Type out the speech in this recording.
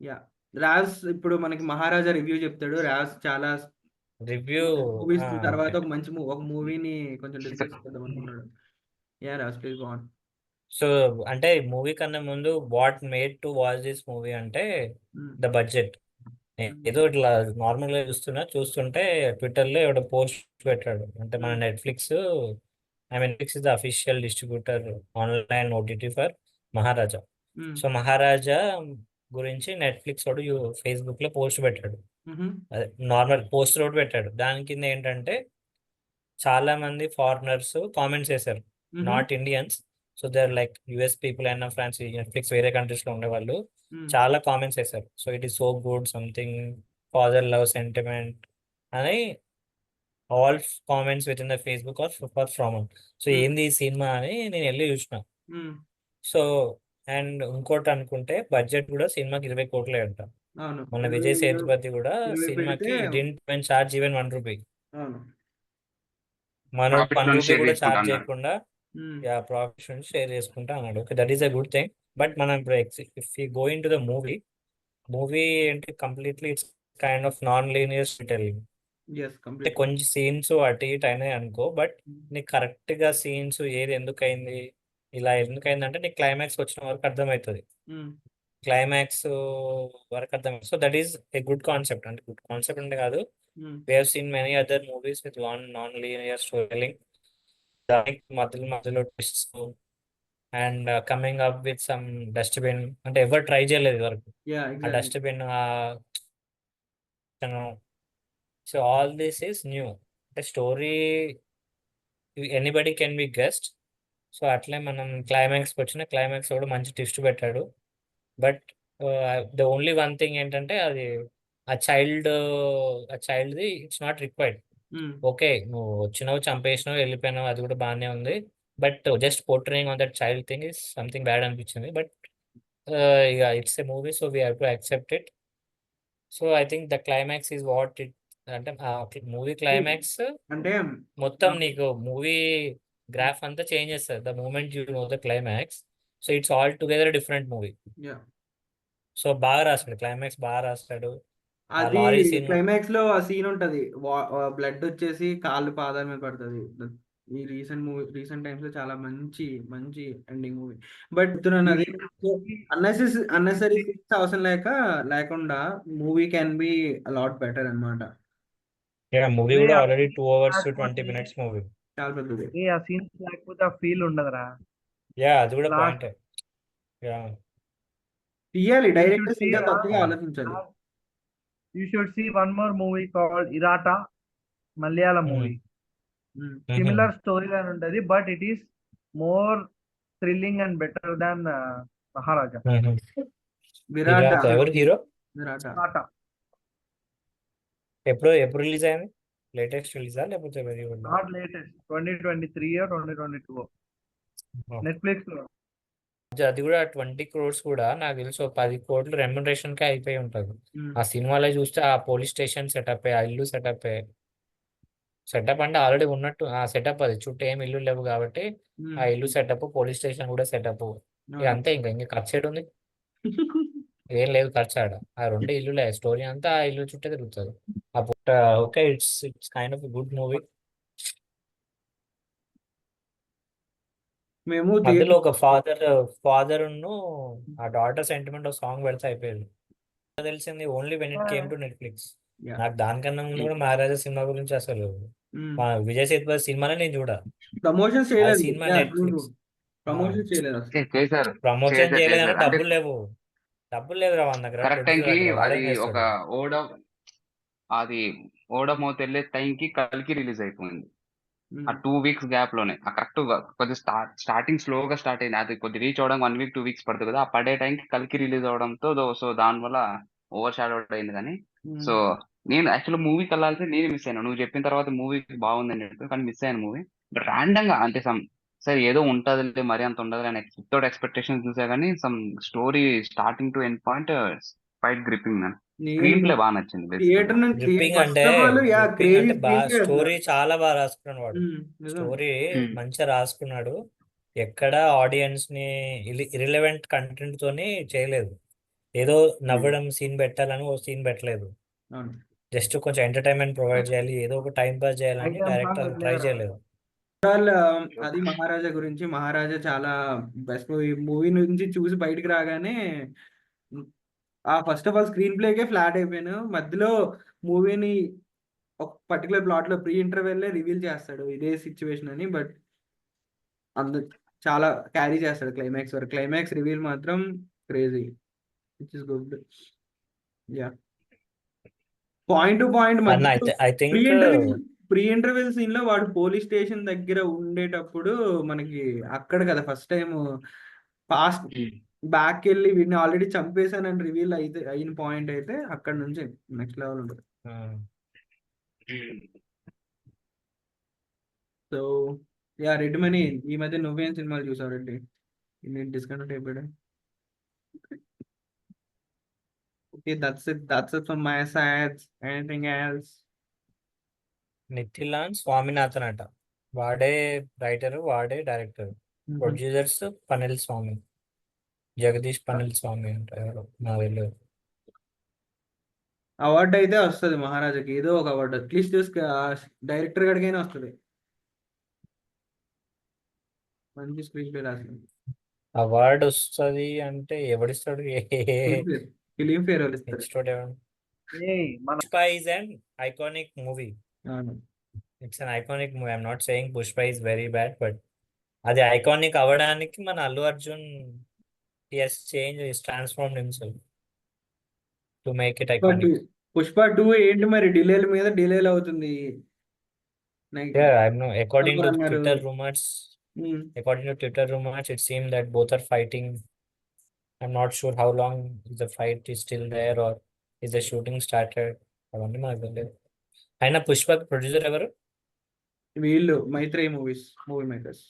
Yeah. Raj ఇప్పుడు మనకి మహారాజా review చెప్తాడు. రాజ్ చాలా రివ్యూ మూవీస్ తర్వాత ఓకే. ఒక మూవీని కొంచెం డిస్కస్ చేద్దాం అనుకున్నాడు. Yeah Raj please go on. So అంటే మూవీ కన్నా ముందు what made to watch this movie అంటే ద బడ్జెట్. ఏదో ఇట్లా నార్మల్ గా చూస్తుంటే ట్విట్టర్ లో ఎవడో పోస్ట్ పెట్టాడు. అంటే మన Netflix, I mean Netflix is the official distributor online OTT for Maharaja. So Maharaja గురించి నెట్ఫ్లిక్స్ వాడు ఫేస్బుక్ లో పోస్ట్ పెట్టాడు. అదే నార్మల్ పోస్ట్ రోడ్ పెట్టాడు. దాని కింద ఏంటంటే చాలా మంది ఫారినర్స్ కామెంట్స్ చేశారు, not Indians. So there like US people అయినా ఫ్రాన్స్, నెట్ఫ్లిక్స్ వేరే కంట్రీస్ లో ఉండేవాళ్ళు చాలా కామెంట్స్ చేశారు. So it is so good something, father love sentiment అని all comments with in the Facebook or for from. So ఏంది ఈ సినిమా అని నేను వెళ్ళి చూసిన. సో అండ్ ఇంకోటి అనుకుంటే బడ్జెట్ కూడా సినిమాకి 20 కోట్లే అంట. అవును, మన విజయ్ సేతుపతి కూడా 20 పెడితే సినిమాకి డింట్ చార్జ్ ఈవెన్ 1 రూపీ. అవును. మనోడు ప్రాఫిట్ 1 లో రూపీ షేర్ కూడా చేసుకుంటా చార్జ్ అన్నాడు. చేయకుండా ప్రాఫిట్ షేర్ చేసుకుంటా అన్నాడు. Okay, that is a good thing. But మనం ఇప్పుడు if you going to the movie అంటే completely it's kind of non linear story telling. Yes అంటే కంప్లీట్. కొంచెం సీన్స్ అటు ఇటు అయినాయి అనుకో, బట్ నీకు కరెక్ట్ గా సీన్స్ ఏది ఎందుకు అయింది, ఇలా ఎందుకు అయింది అంటే నీకు క్లైమాక్స్ వచ్చిన వరకు అర్థమవుతుంది. క్లైమాక్స్ వరకు అర్థమవుతుంది. So that is a good concept. అంటే గుడ్ కాన్సెప్ట్ అంటే కాదు, we have seen many other movies with non linear story telling. దానికి మధ్యలో twists and coming up with some dustbin అంటే ఎవరు ట్రై చేయలేదు వరకు. యా ఆ exactly. Dustbin so all this is new. అంటే story anybody can be guessed. So అట్లే మనం క్లైమాక్స్కి వచ్చిన క్లైమాక్స్ కూడా మంచి ట్విస్ట్ పెట్టాడు. But the only one thing ఏంటంటే అది ఆ చైల్డ్ది ఇట్స్ నాట్ రిక్వైర్డ్. ఓకే, నువ్వు వచ్చినావు, చంపేసినావు, వెళ్ళిపోయినావు, అది కూడా బాగానే ఉంది. But just portraying on that child thing is something bad అనిపించింది. బట్ ఇక it's a movie, so we have to accept it. So I think the climax is what it. అంటే మూవీ క్లైమాక్స్ అంటే మొత్తం నీకు మూవీ గ్రాఫ్ అంతా change చేస్తుంది the moment you know the climax. So it's all together different movie. Yeah so బాగా రాస్తాడు, climax బాగా రాస్తాడు. ఆ అది లారీ సీన్ క్లైమాక్స్ లో ఆ సీన్ ఉంటది, బ్లడ్ వచ్చేసి కాళ్ళు పాదాల మీద పడుతుంది. ఈ రీసెంట్ టైమ్స్ లో చాలా మంచి మంచి ఎండింగ్ మూవీ. బట్ చెప్తున్నాను అది అన్నెసరీ అవసరం లేకుండా movie can be lot better అన్నమాట. మూవీ రే కూడా ఆ ఆల్రెడీ scenes 2 hours లేకపోతే 20 minutes మూవీ. చాలా పెద్దది. ఆ సీన్స్ లేకపోతే ఆ ఫీల్ ఉండదురా. అది కూడా లాస్ట్ పాయింట్. యా తీయాలి, యూ షుడ్ డైరెక్టర్స్ సీ ఇంకా కొత్తగా ఆలోచించాలి. You should see one more movie called Iratta, Malayalam movie. Similar story line ఉంటది, but it is more thrilling and better than Maharaja. Virata. ఎవరు హీరో? విరాట. ఇరాటా ఎప్పుడు రిలీజ్ అయింది? లేటెస్ట్ రిలీజా లేకపోతే very old? Not latest, 2023 2022 Netflix లో. అది కూడా 20 crores కూడా నాకు తెలుసు 10 కోట్లు రెమ్యునరేషన్ కే అయిపోయి ఉంటుంది. ఆ సినిమాలో చూస్తే ఆ పోలీస్ స్టేషన్ సెటప్, ఆ ఇల్లు సెటప్ అంటే ఆల్రెడీ ఉన్నట్టు ఆ సెటప్, అది చుట్టూ ఏం ఇల్లు లేవు కాబట్టి ఆ ఇల్లు సెటప్, పోలీస్ స్టేషన్ కూడా సెటప్. ఇక అంతే, ఇంకా ఖర్చు ఏడు ఉంది? ఏం లేదు ఖర్చు ఆడ. ఆ 2 ఇల్లులే, స్టోరీ అంతా ఆ ఇల్లు చుట్టే తిరుగుతుంది. ఆ పుట్ట okay, it's kind of good movie. మేము మధ్యలో ఒక ఫాదర్ ఆ డాటర్ సెంటిమెంట్ ఒక సాంగ్ పెడితే అయిపోయింది. తెలిసింది only when it came to Netflix. నాకు దానికన్నా ముందు కూడా మహారాజా సినిమా గురించి అసలు మా విజయ్ సేతుపతి సినిమానే నేను చూడ. ప్రమోషన్ ఆ చేయలేదు. సినిమా నెట్ఫ్లిక్స్ ప్రమోషన్ చేయలేదు అసలు. చేశారు ప్రమోషన్ చేయలేదంటే చేశారు అంటే డబ్బులు లేవు రా మన దగ్గర, కరెక్ట్ ప్రొడ్యూసర్ టైంకి దగ్గర, అది వాడేం ఒక చేస్తాడు. ఓడ అది ఓడమౌత్ వెళ్ళే టైంకి కల్కి రిలీజ్ అయిపోయింది. ఆ 2 weeks గ్యాప్ లోనే ఆ కరెక్ట్ కొద్ది స్టార్టింగ్ స్లోగా స్టార్ట్ అయింది. అది కొద్ది రీచ్ అవడం 1 week 2 weeks పడుతుంది కదా. ఆ పడే టైంకి కల్కి రిలీజ్ అవడంతో సో దానివల్ల ఓవర్ షాడోడ్ అయింది. కానీ సో నేను యాక్చువల్లీ మూవీకి వెళ్ళాల్సి నేను మిస్ అయ్యాను. నువ్వు చెప్పిన తర్వాత మూవీ బాగుందని చెప్పి కానీ మిస్ అయ్యాను మూవీ. బట్ ర్యాండమ్ గా అంటే సరే ఏదో ఉంటుంది మరి అంత ఉండదు అని వితౌట్ ఎక్స్పెక్టేషన్ చూసా. కానీ some story starting to end point fight gripping man. Screen play బాగా నచ్చింది బేసికల్గా. థియేటర్ నుంచి gripping first of all crazy అంటే స్క్రీన్ ప్లే అసలు. స్టోరీ చాలా బాగా రాసుకున్నాడు వాడు. నిజం. స్టోరీ మంచిగా రాసుకున్నాడు. ఎక్కడ ఆడియన్స్ ని ఇరిలెవెంట్ కంటెంట్ తోని చేయలేదు. ఏదో నవ్వడం సీన్ పెట్టాలని ఓ సీన్ పెట్టలేదు. అవును. జస్ట్ కొంచెం ఎంటర్టైన్మెంట్ ప్రొవైడ్ చేయాలి, ఏదో ఒక టైం పాస్ చేయాలని ఐటమ్ డైరెక్ట్ సాంగ్ అసలు ట్రై వదిలేరు. చేయలేదు. అది మహారాజా గురించి. మహారాజా చాలా బెస్ట్ మూవీ. మూవీ నుంచి చూసి బయటికి రాగానే ఫస్ట్ ఆఫ్ ఆల్ స్క్రీన్ ప్లేకే ఫ్లాట్ అయిపోయాను. మధ్యలో మూవీని ఒక పర్టికులర్ ప్లాట్ లో ప్రీ ఇంటర్వెల్ రివీల్ చేస్తాడు ఇదే సిచ్యువేషన్ అని. బట్ చాలా క్యారీ చేస్తాడు క్లైమాక్స్ వరకు. క్లైమాక్స్ రివీల్ మాత్రం crazy, which is good. Yeah, point to point అన్న మధ్యలో I think pre interval scene లో వాడు పోలీస్ స్టేషన్ దగ్గర ఉండేటప్పుడు మనకి అక్కడ కదా ఫస్ట్ టైం పాస్ట్ బ్యాక్ వెళ్ళి వీడిని ఆల్రెడీ చంపేశానని రివీల్ అయితే అయిన పాయింట్ అయితే అక్కడ నుంచి నెక్స్ట్ లెవెల్ ఉంటుంది. సో యా, రెడ్డి మనీ ఈ మధ్య నువ్వేం సినిమాలు చూసావు రెడ్డి? నేను డిస్కనెక్ట్ అయిపోయాడు. Okay, that's it from my side. Anything else? Nithilan Swaminathan అట, వాడే రైటర్, వాడే డైరెక్టర్. ప్రొడ్యూసర్స్ పనిల్ స్వామి, జగదీష్ పనిల్ స్వామి అంట, ఎవరో నాకు తెలియదు. అవార్డు అయితే వస్తుంది మహారాజాకి, ఏదో ఒక అవార్డు అట్లీస్ట్ డైరెక్టర్ గడికైనా వస్తుంది. మంచి స్క్రీన్ ప్లే రాసింది. అవార్డు వస్తుంది అంటే ఎవడిస్తాడు? ఫిలిం ఫేర్ వాళ్ళు ఇస్తారు. ఇన్స్టిట్యూట్ ఏయ్, మన Pushpa is an iconic movie. అవును. It's an iconic movie. I'm not saying Pushpa is very bad, but అది ఐకానిక్ అవ్వడానికి మన Allu Arjun transformed himself to make it iconic. Pushpa 2 ఏంటి మరి డిలేల మీద డిలేలు అవుతుంది. According to అన్నారు. Twitter rumors, it seems that both are fighting. I'm not sure how long the fight is still there or is the shooting started. అవన్నీ మనకు తెలియదు. అయినా Pushpa producer ఎవరు? వీళ్ళు మైత్రేయి మూవీ మేకర్స్.